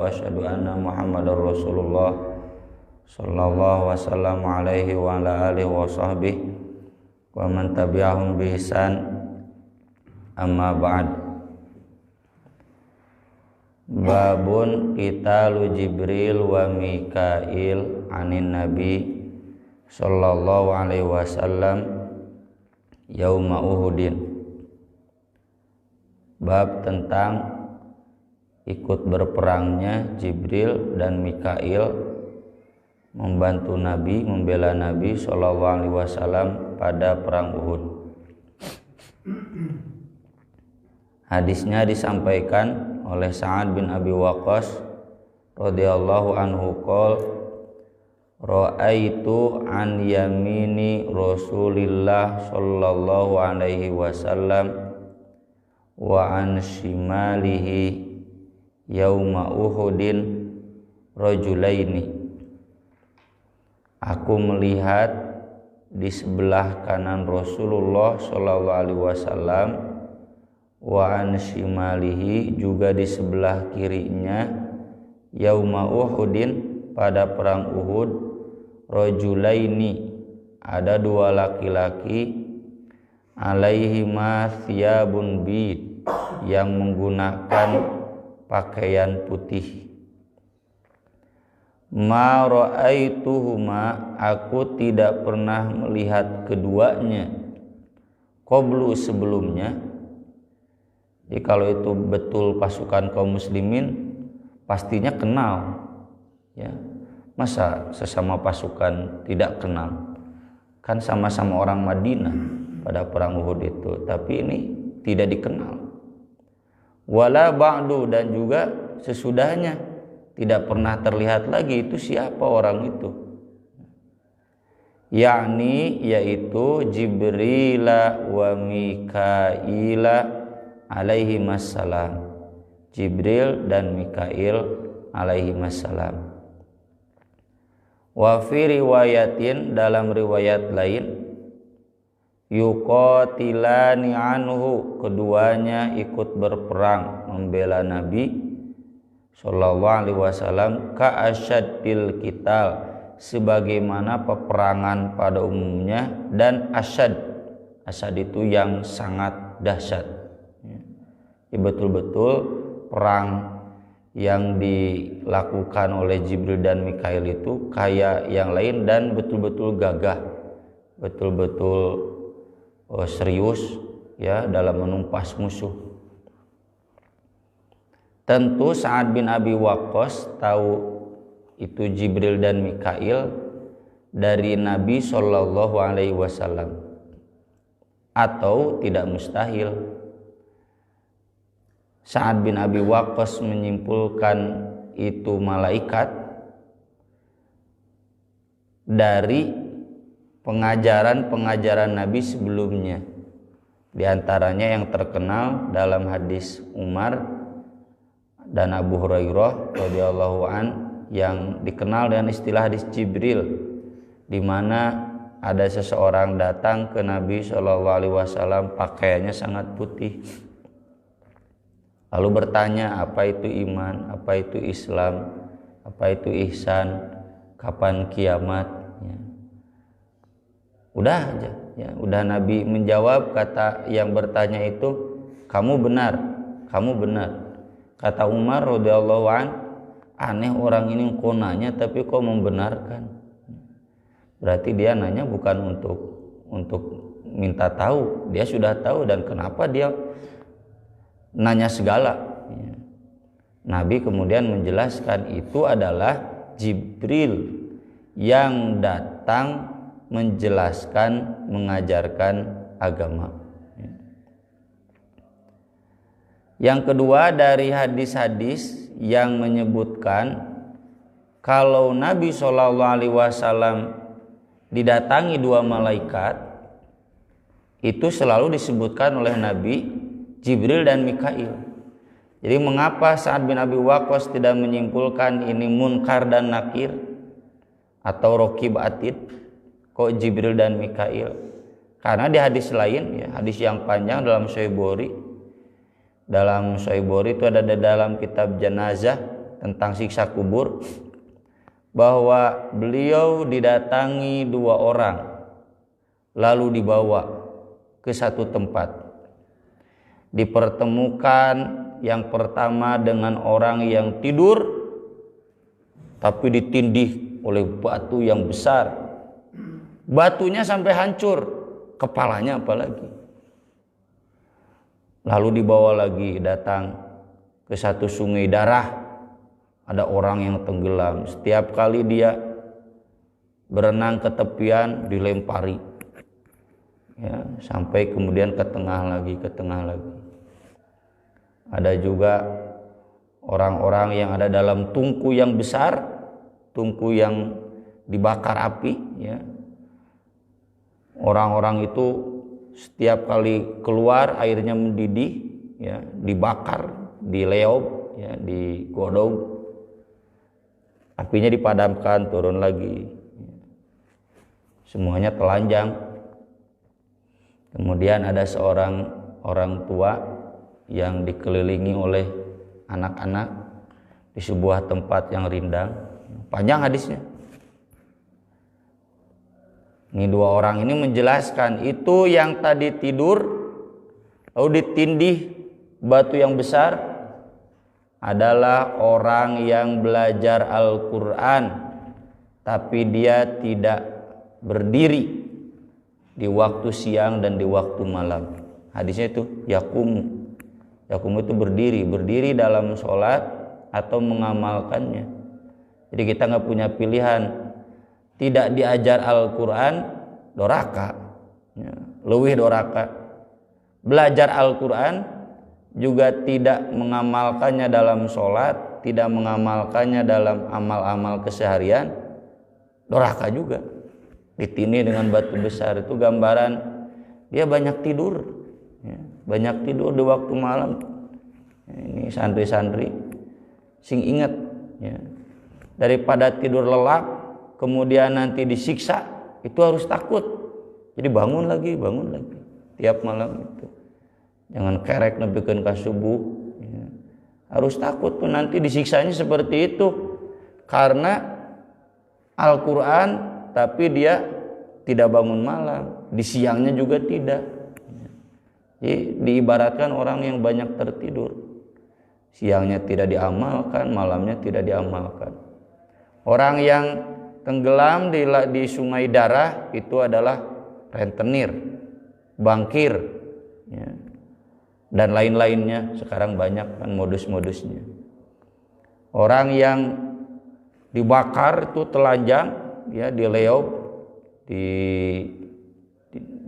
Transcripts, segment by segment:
wa asyhadu anna Muhammadar Rasulullah sallallahu wasallam alaihi wa ala alihi wa sahbihi wa man tabi'ahum bi ihsan. Amma ba'd. Babun qitalu Jibril wa Mikail anin Nabi sallallahu alaihi wasallam yauma Uhudin. Bab tentang ikut berperangnya Jibril dan Mikail membantu Nabi, membela Nabi sallallahu alaihi wasallam pada perang Uhud. Hadisnya disampaikan oleh Sa'ad bin Abi Waqqas radhiyallahu anhu qol ra'aitu an yamini Rasulillah sallallahu alaihi wasallam wa an shimalihi yauma Uhudin rajulaini. Aku melihat di sebelah kanan Rasulullah sallallahu alaihi wasallam wa an shimalihi, juga di sebelah kirinya yauma Uhudin pada perang Uhud rajulaini, ada dua laki-laki alaihima thiyabun bid, yang menggunakan pakaian putih. Ma ra'aituhuma, aku tidak pernah melihat keduanya qablu, sebelumnya. Jadi kalau itu betul pasukan kaum muslimin pastinya kenal, ya. Masa sesama pasukan tidak kenal? Kan sama-sama orang Madinah pada perang Uhud itu, tapi ini tidak dikenal. Wala ba'du, dan juga sesudahnya tidak pernah terlihat lagi itu siapa orang itu. Yakni yaitu Jibrila wa Mikaila alaihi wassalam, Jibril dan Mikail alaihi wassalam. Wa fi riwayatin, dalam riwayat lain, yuqatilani anhu, keduanya ikut berperang membela Nabi sallallahu alaihi wasallam ka asyaddil qital, sebagaimana peperangan pada umumnya, dan asyad itu yang sangat dahsyat. Ya, betul-betul perang yang dilakukan oleh Jibril dan Mikail itu kayak yang lain dan betul-betul gagah, betul-betul serius, ya, dalam menumpas musuh. Tentu Sa'ad bin Abi Waqqas tahu itu Jibril dan Mikail dari Nabi sallallahu alaihi wasallam, atau tidak mustahil Sa'ad bin Abi Waqqas menyimpulkan itu malaikat dari pengajaran Nabi sebelumnya. Di antaranya yang terkenal dalam hadis Umar dan Abu Hurairah radhiyallahu an, yang dikenal dengan istilah hadis Jibril, di mana ada seseorang datang ke Nabi sallallahu alaihi wasallam, pakaiannya sangat putih, lalu bertanya, apa itu iman, apa itu Islam, apa itu ihsan, kapan kiamat, ya. Udah aja, ya, udah Nabi menjawab. Kata yang bertanya itu, kamu benar, kamu benar. Kata Umar radhiyallahu an, aneh orang ini kok nanya tapi kok membenarkan. Berarti dia nanya bukan untuk minta tahu, dia sudah tahu, dan kenapa dia nanya segala, ya. Nabi kemudian menjelaskan itu adalah Jibril yang datang menjelaskan, mengajarkan agama. Yang kedua, dari hadis-hadis yang menyebutkan kalau Nabi sallallahu alaihi wasallam didatangi dua malaikat, itu selalu disebutkan oleh Nabi Jibril dan Mikail. Jadi mengapa Sa'ad bin Abi Waqqas tidak menyimpulkan ini munkar dan nakir atau raqib atid, kok Jibril dan Mikail? Karena di hadis lain, ya, hadis yang panjang dalam Sahih Bukhari, dalam Sahih Bukhari itu ada dalam kitab jenazah tentang siksa kubur, bahwa beliau didatangi 2 orang lalu dibawa ke satu tempat. Dipertemukan yang pertama dengan orang yang tidur tapi ditindih oleh batu yang besar. Batunya sampai hancur, kepalanya apalagi. Lalu dibawa lagi datang ke satu sungai darah. Ada orang yang tenggelam. Setiap kali dia berenang ke tepian dilempari, ya, sampai kemudian ke tengah lagi. Ada juga orang-orang yang ada dalam tungku yang besar, tungku yang dibakar api, ya. Orang-orang itu setiap kali keluar airnya mendidih, ya, dibakar, dileop, ya, digodok. Apinya dipadamkan, turun lagi. Semuanya telanjang. Kemudian ada seorang orang tua yang dikelilingi oleh anak-anak di sebuah tempat yang rindang. Panjang hadisnya. Ini 2 orang ini menjelaskan itu yang tadi tidur lalu ditindih batu yang besar adalah orang yang belajar Al-Quran tapi dia tidak berdiri di waktu siang dan di waktu malam. Hadisnya itu yakumu itu berdiri dalam sholat atau mengamalkannya. Jadi kita nggak punya pilihan. Tidak diajar Al-Quran, doraka, ya, leuwih doraka. Belajar Al-Quran juga tidak mengamalkannya dalam sholat, tidak mengamalkannya dalam amal-amal keseharian, doraka juga. Ditindih dengan batu besar, itu gambaran dia banyak tidur, ya, banyak tidur di waktu malam. Ini santri-santri sing ingat, ya, daripada tidur lelap kemudian nanti disiksa, itu harus takut. Jadi bangun lagi tiap malam itu. Jangan kerek nepikeun ka subuh, ya. Harus takut tuh nanti disiksanya seperti itu karena Al-Quran tapi dia tidak bangun malam, di siangnya juga tidak. Jadi diibaratkan orang yang banyak tertidur, siangnya tidak diamalkan, malamnya tidak diamalkan. Orang yang tenggelam di sungai darah itu adalah rentenir, bangkir, ya, dan lain-lainnya. Sekarang banyak kan modus-modusnya. Orang yang dibakar itu telanjang, ya, dileop,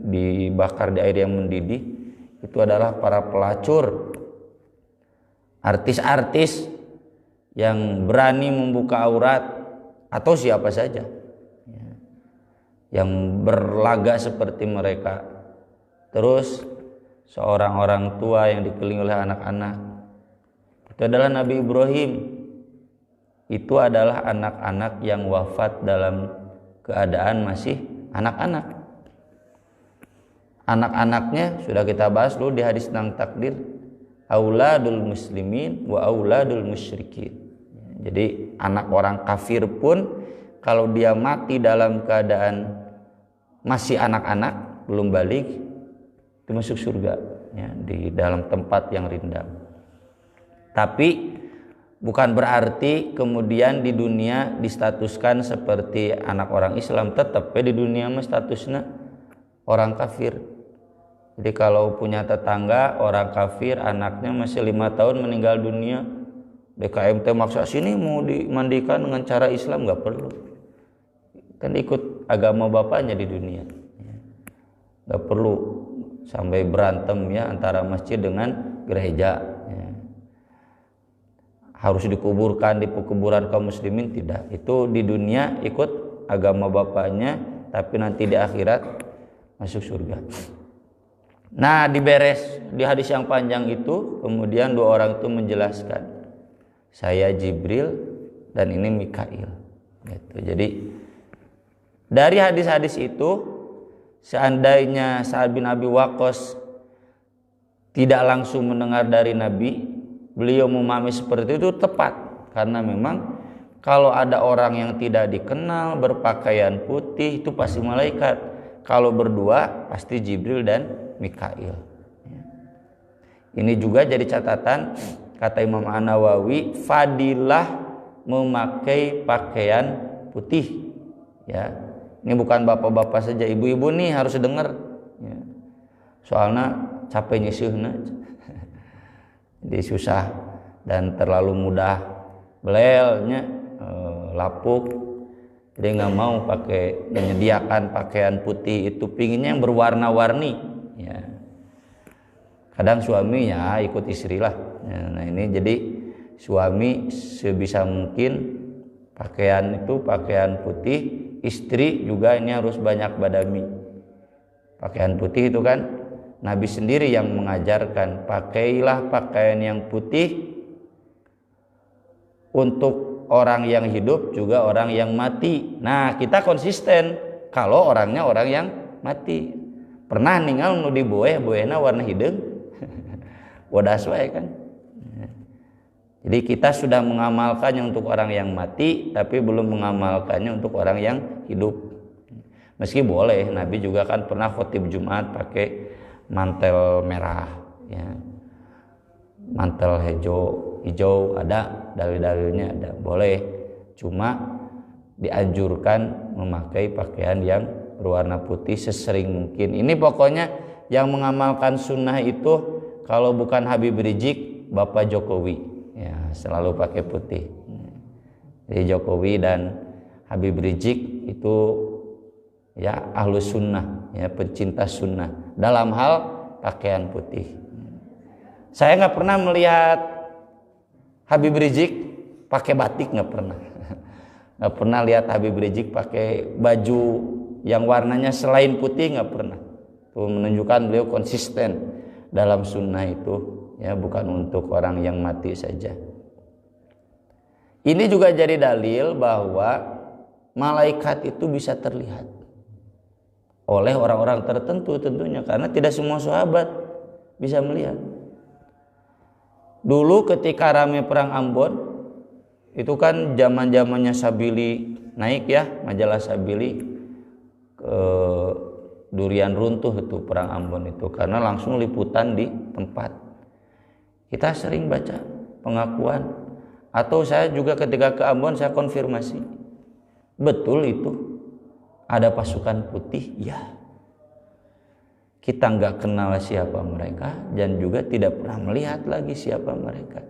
dibakar di air yang mendidih, itu adalah para pelacur, artis-artis yang berani membuka aurat, atau siapa saja, ya, yang berlaga seperti mereka. Terus seorang orang tua yang dikelilingi oleh anak-anak, itu adalah Nabi Ibrahim. Itu adalah anak-anak yang wafat dalam keadaan masih anak-anak. Anak-anaknya sudah kita bahas dulu di hadis tentang takdir, auladul muslimin wa auladul musyrikin. Jadi anak orang kafir pun kalau dia mati dalam keadaan masih anak-anak, belum balik, itu masuk surga, ya, di dalam tempat yang rindang. Tapi bukan berarti kemudian di dunia distatuskan seperti anak orang Islam. Tetap di dunia mah statusnya orang kafir. Jadi kalau punya tetangga orang kafir, anaknya masih 5 tahun meninggal dunia, DKMT maksa sini mau dimandikan dengan cara Islam, nggak perlu. Kan ikut agama bapaknya di dunia, nggak perlu sampai berantem, ya, antara masjid dengan gereja, ya. Harus dikuburkan di kuburan kaum muslimin, tidak. Itu di dunia ikut agama bapaknya, tapi nanti di akhirat masuk surga. Nah, di hadis yang panjang itu kemudian 2 orang itu menjelaskan, saya Jibril dan ini Mikail, gitu. Jadi dari hadis-hadis itu, seandainya Sa'ad bin Abi Waqqas tidak langsung mendengar dari Nabi, beliau memahami seperti itu tepat. karena memang kalau ada orang yang tidak dikenal berpakaian putih itu pasti malaikat. Kalau berdua pasti Jibril dan Mikail. Ini juga jadi catatan kata Imam An-Nawawi, fadilah memakai pakaian putih. Ya, ini bukan bapak-bapak saja, ibu-ibu nih harus dengar. Ya. Soalnya capek nyisihna, jadi susah dan terlalu mudah belelnya, lapuk. Jadi nggak mau pakai menyediakan pakaian putih itu, pinginnya yang berwarna-warni. Ya. Kadang suami ya ikut istri lah. Ya, nah ini jadi suami sebisa mungkin pakaian itu pakaian putih, istri juga ini harus banyak badami. Pakaian putih itu kan Nabi sendiri yang mengajarkan, pakailah pakaian yang putih untuk orang yang hidup juga orang yang mati. Nah kita konsisten kalau orangnya orang yang mati. Pernah ninggal nu di boehna warna hidung bodas wae kan. Jadi kita sudah mengamalkannya untuk orang yang mati, tapi belum mengamalkannya untuk orang yang hidup. Meski boleh, Nabi juga kan pernah khotib Jumat pakai mantel merah, ya. Mantel hijau ada dalil-dalilnya, ada boleh. Cuma dianjurkan memakai pakaian yang berwarna putih sesering mungkin. Ini pokoknya yang mengamalkan sunnah itu. Kalau bukan Habib Rizik, Bapak Jokowi, ya selalu pakai putih. Jadi Jokowi dan Habib Rizik itu ya ahlus sunnah, ya pencinta sunnah dalam hal pakaian putih. Saya nggak pernah melihat Habib Rizik pakai batik, nggak pernah. Nggak pernah lihat Habib Rizik pakai baju yang warnanya selain putih, nggak pernah. Itu menunjukkan beliau konsisten dalam sunnah itu, ya bukan untuk orang yang mati saja. Ini juga jadi dalil bahwa malaikat itu bisa terlihat oleh orang-orang tertentu tentunya, karena tidak semua sahabat bisa melihat. Dulu ketika rame perang Ambon, itu kan zaman-zamannya Sabili naik ya, majalah Sabili ke durian runtuh itu perang Ambon itu, karena langsung liputan di tempat. Kita sering baca pengakuan, atau saya juga ketika ke Ambon saya konfirmasi, betul itu ada pasukan putih? Ya. Kita nggak kenal siapa mereka dan juga tidak pernah melihat lagi siapa mereka.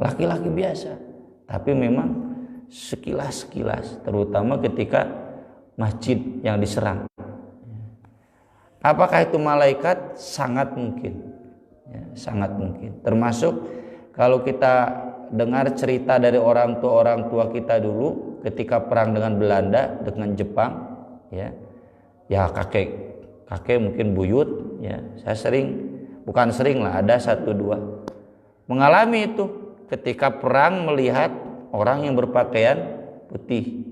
Laki-laki biasa, tapi memang sekilas-sekilas, terutama ketika masjid yang diserang. Apakah itu malaikat? Sangat mungkin, ya, sangat mungkin. Termasuk kalau kita dengar cerita dari orang tua kita dulu ketika perang dengan Belanda, dengan Jepang, ya kakek mungkin buyut, ya saya bukan sering lah, ada 1-2 mengalami itu ketika perang melihat orang yang berpakaian putih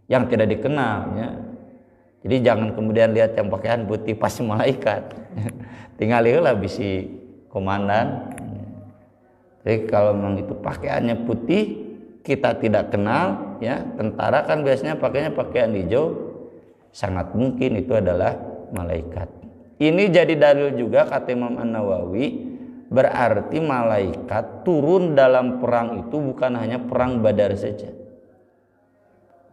yang tidak dikenal, ya. Jadi jangan kemudian lihat yang pakaian putih pasti malaikat. Tinggal lah bisi komandan. Jadi kalau memang itu pakaiannya putih, kita tidak kenal, ya tentara kan biasanya pakainya pakaian hijau, sangat mungkin itu adalah malaikat. Ini jadi dalil juga kata Imam An-Nawawi, berarti malaikat turun dalam perang itu bukan hanya perang Badar saja,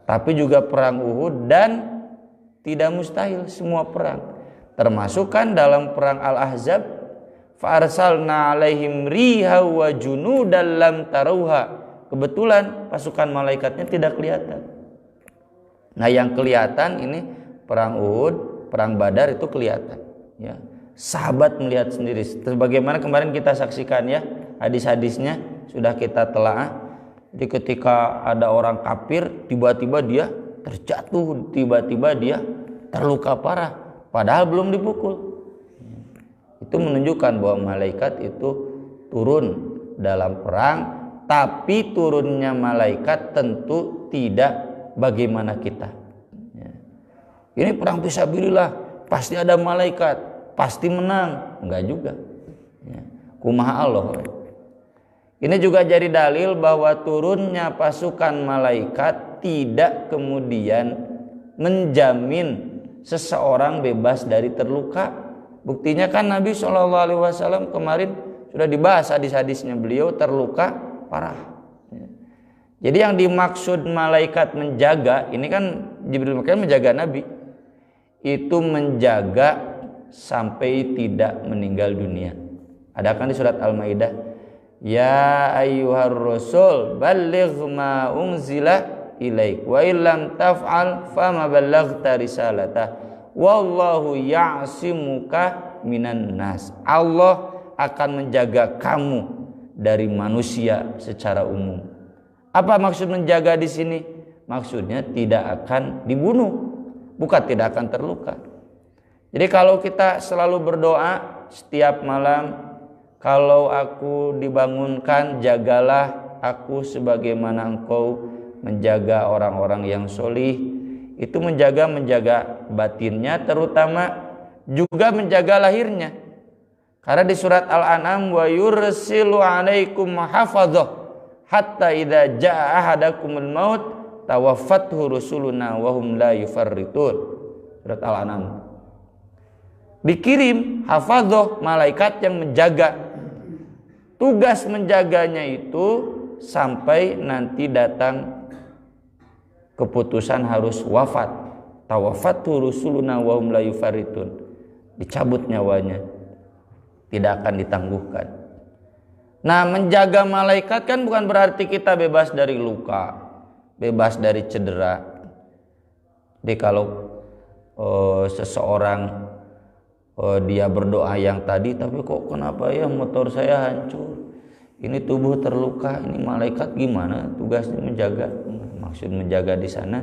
tapi juga perang Uhud, dan tidak mustahil semua perang. Termasuk kan dalam perang Al-Ahzab, fa arsalna alaihim riha wa junudan lam taruha. Kebetulan pasukan malaikatnya tidak kelihatan. Nah, yang kelihatan ini perang Uhud, perang Badar itu kelihatan, ya. Sahabat melihat sendiri. Sebagaimana kemarin kita saksikan ya, hadis-hadisnya sudah kita telaah. Jadi ketika ada orang kafir, tiba-tiba dia terjatuh, tiba-tiba dia terluka parah, padahal belum dipukul. Itu menunjukkan bahwa malaikat itu turun dalam perang, tapi turunnya malaikat tentu tidak bagaimana kita. Ini perang fisabilillah, pasti ada malaikat, pasti menang, enggak juga. Kumaha Allah. Ini juga jadi dalil bahwa turunnya pasukan malaikat tidak kemudian menjamin seseorang bebas dari terluka. Buktinya kan Nabi SAW kemarin sudah dibahas hadis-hadisnya, beliau terluka parah. Jadi yang dimaksud malaikat menjaga, ini kan Jibril makanya menjaga Nabi, itu menjaga sampai tidak meninggal dunia. Ada kan di surat Al-Maidah, ya ayyuhar rasul balligh ma unzila ilaik wa illam taf'al fama ballaghta risalatah wallahu ya'simuka minan nas. Allah akan menjaga kamu dari manusia secara umum. Apa maksud menjaga di sini? Maksudnya tidak akan dibunuh, bukan tidak akan terluka. Jadi kalau kita selalu berdoa setiap malam, kalau aku dibangunkan, jagalah aku sebagaimana engkau menjaga orang-orang yang solih. Itu menjaga batinnya, terutama juga menjaga lahirnya. Karena di surat Al-An'am, wa yursilu alaikum hafadhah hatta idza jaa ahadakumul maut tawaffathu rusuluna wa hum la yufarritun. Surat Al-An'am. Dikirim hafadhah, malaikat yang menjaga. Tugas menjaganya itu sampai nanti datang keputusan harus wafat. Tawaffathu rusuluna wa hum la yufarritun. Dicabut nyawanya, tidak akan ditangguhkan. Nah, menjaga malaikat kan bukan berarti kita bebas dari luka, bebas dari cedera. Jadi kalau seseorang dia berdoa yang tadi, tapi kok kenapa ya motor saya hancur, ini tubuh terluka, ini malaikat gimana tugasnya menjaga? Maksud menjaga di sana,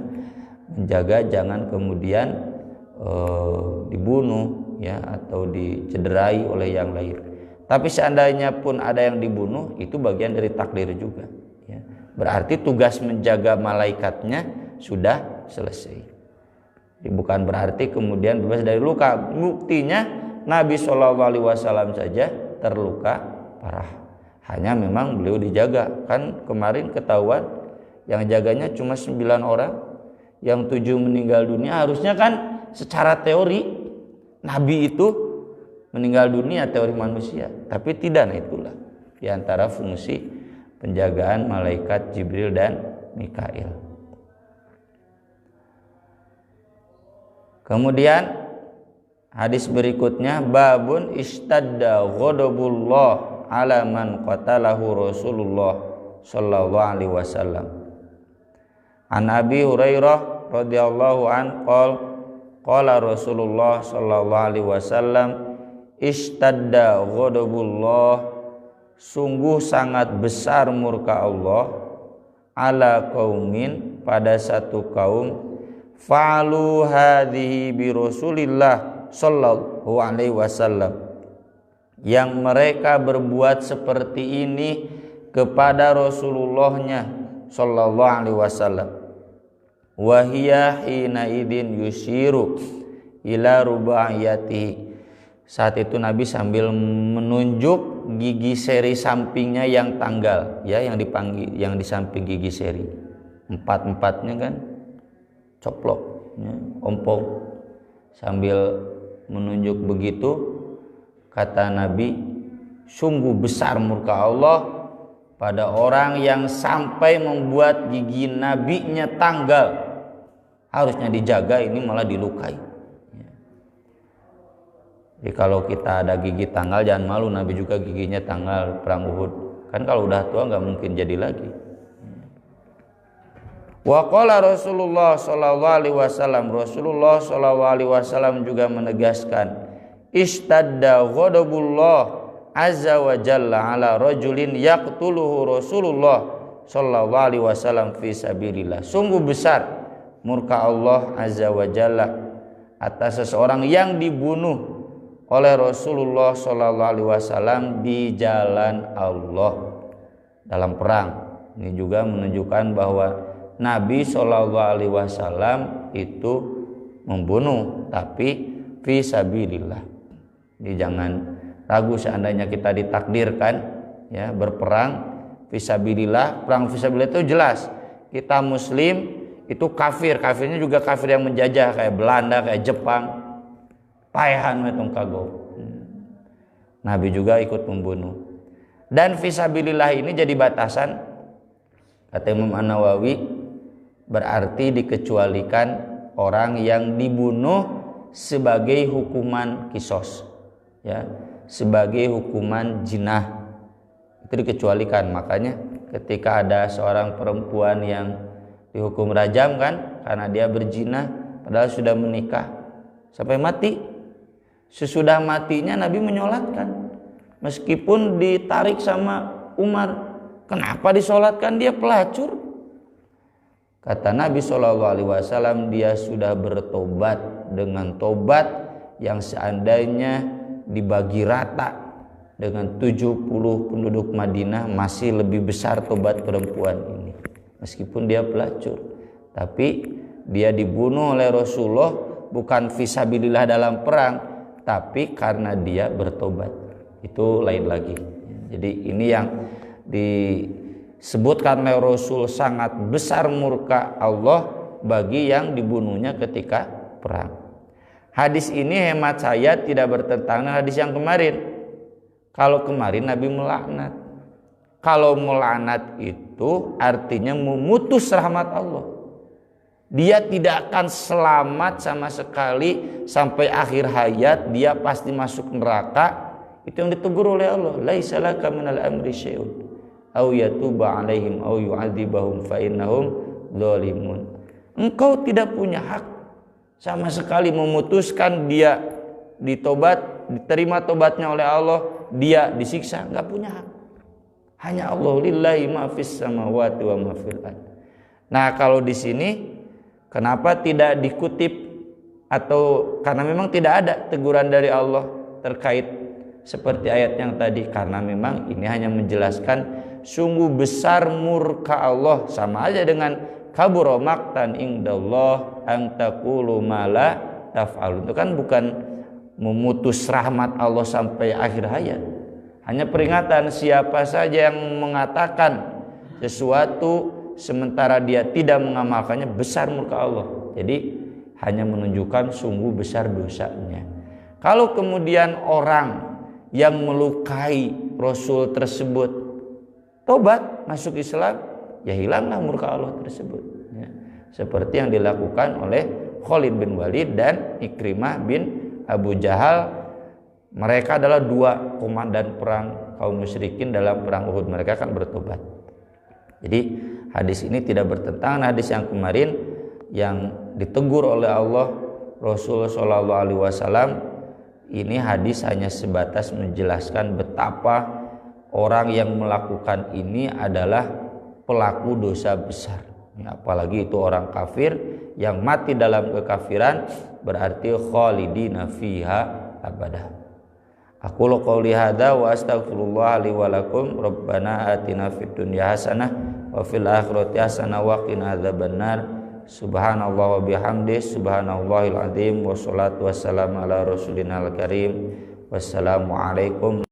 menjaga jangan kemudian dibunuh ya atau dicederai oleh yang lain. Tapi seandainya pun ada yang dibunuh, itu bagian dari takdir juga ya. Berarti tugas menjaga malaikatnya sudah selesai. Jadi bukan berarti kemudian bebas dari luka. Buktinya Nabi SAW saja terluka parah, hanya memang beliau dijaga. Kan kemarin ketahuan yang jaganya cuma 9 orang, yang 7 meninggal dunia. Harusnya kan secara teori Nabi itu meninggal dunia, teori manusia, tapi tidak. Nah, itulah diantara fungsi penjagaan malaikat Jibril dan Mikail. Kemudian hadis berikutnya, babun istadda ghadabullah ala man qatalahu Rasulullah sallallahu alaihi wasallam. An Abi Hurairah radhiyallahu an qala Rasulullah sallallahu alaihi wasallam, istadda ghadabullah, sungguh sangat besar murka Allah, ala qaumin, pada satu kaum, fa'alu hadhihi bi Rasulillah sallallahu alaihi wasallam, yang mereka berbuat seperti ini kepada Rasulullahnya sallallahu alaihi wasallam. Wa hiya hina idin yushiru ila rubaiyatihi. Saat itu Nabi sambil menunjuk gigi seri sampingnya yang tanggal, ya, yang di samping gigi seri. 4-4-nya kan coplok, ya, ompong. Sambil menunjuk begitu, kata Nabi, sungguh besar murka Allah pada orang yang sampai membuat gigi nabinya tanggal. Harusnya dijaga, ini malah dilukai. Jadi kalau kita ada gigi tanggal, jangan malu, Nabi juga giginya tanggal perang Uhud. Kan kalau udah tua nggak mungkin jadi lagi. Wa qala Rasulullah sallallahu alaihi wasallam, Rasulullah sallallahu alaihi wasallam juga menegaskan, istadda ghadabullah azza wa jalla ala rajulin yaqtuluhu Rasulullah sallallahu alaihi wasallam fi sabilillah. Sungguh besar murka Allah azza wa jalla atas seseorang yang dibunuh oleh Rasulullah sallallahu alaihi wasallam di jalan Allah dalam perang. Ini juga menunjukkan bahwa Nabi sallallahu alaihi wasallam itu membunuh, tapi fi sabilillah. Jadi jangan ragu, seandainya kita ditakdirkan ya berperang, fisabilillah, perang fisabilillah itu jelas. Kita muslim itu kafir, kafirnya juga kafir yang menjajah kayak Belanda, kayak Jepang. Paehan metong kagok. Nabi juga ikut membunuh. Dan fisabilillah ini jadi batasan, kata Imam An-Nawawi, berarti dikecualikan orang yang dibunuh sebagai hukuman kisos, ya, sebagai hukuman jinah, itu dikecualikan. Makanya ketika ada seorang perempuan yang dihukum rajam kan karena dia berzina padahal sudah menikah sampai mati, sesudah matinya Nabi menyolatkan meskipun ditarik sama Umar. Kenapa disolatkan? Dia pelacur. Kata Nabi SAW, dia sudah bertobat dengan tobat yang seandainya dibagi rata dengan 70 penduduk Madinah masih lebih besar tobat perempuan ini. Meskipun dia pelacur, tapi dia dibunuh oleh Rasulullah bukan fisabilillah dalam perang, tapi karena dia bertobat. Itu lain lagi. Jadi ini yang disebutkan oleh Rasul, sangat besar murka Allah bagi yang dibunuhnya ketika perang. Hadis ini hemat saya tidak bertentangan dengan hadis yang kemarin. Kalau kemarin Nabi melaknat, kalau melaknat itu artinya memutus rahmat Allah. Dia tidak akan selamat sama sekali sampai akhir hayat, dia pasti masuk neraka. Itu yang ditegur oleh Allah. Laisa laka minal amri syai'un aw yatuba 'alaihim aw yu'adzibahum fa innahum dzalimun. Engkau tidak punya hak sama sekali memutuskan dia ditobat, diterima tobatnya oleh Allah, dia disiksa, enggak punya hak. Hanya Allah, lillahi ma fis samawati wa ma fil ard. Nah, kalau di sini kenapa tidak dikutip, atau karena memang tidak ada teguran dari Allah terkait seperti ayat yang tadi, karena memang ini hanya menjelaskan sungguh besar murka Allah, sama aja dengan kabura maqtan indallah an taqulu ma la taf'alun. Itu kan bukan memutus rahmat Allah sampai akhir hayat, hanya peringatan siapa saja yang mengatakan sesuatu sementara dia tidak mengamalkannya, besar murka Allah. Jadi hanya menunjukkan sungguh besar dosanya. Kalau kemudian orang yang melukai Rasul tersebut tobat masuk Islam, ya hilanglah murka Allah tersebut, ya. Seperti yang dilakukan oleh Khalid bin Walid dan Ikrimah bin Abu Jahal. Mereka adalah dua komandan perang kaum musyrikin dalam perang Uhud. Mereka kan bertobat. Jadi hadis ini tidak bertentangan hadis yang kemarin yang ditegur oleh Allah Rasul SAW. Ini hadis hanya sebatas menjelaskan betapa orang yang melakukan ini adalah pelaku dosa besar. Apalagi itu orang kafir yang mati dalam kekafiran, berarti khalidina fiha abadah. Aqulu qouli hadza wa astaghfirullah li wa lakum. Rabbana atina fid dunya hasanah wa fil akhirati hasanah wa qina adzabannar. Subhanallah wa bihamdi, subhanallahil azim, wassalatu wassalamu ala rasulina al-karim. Wassalamu alaikum.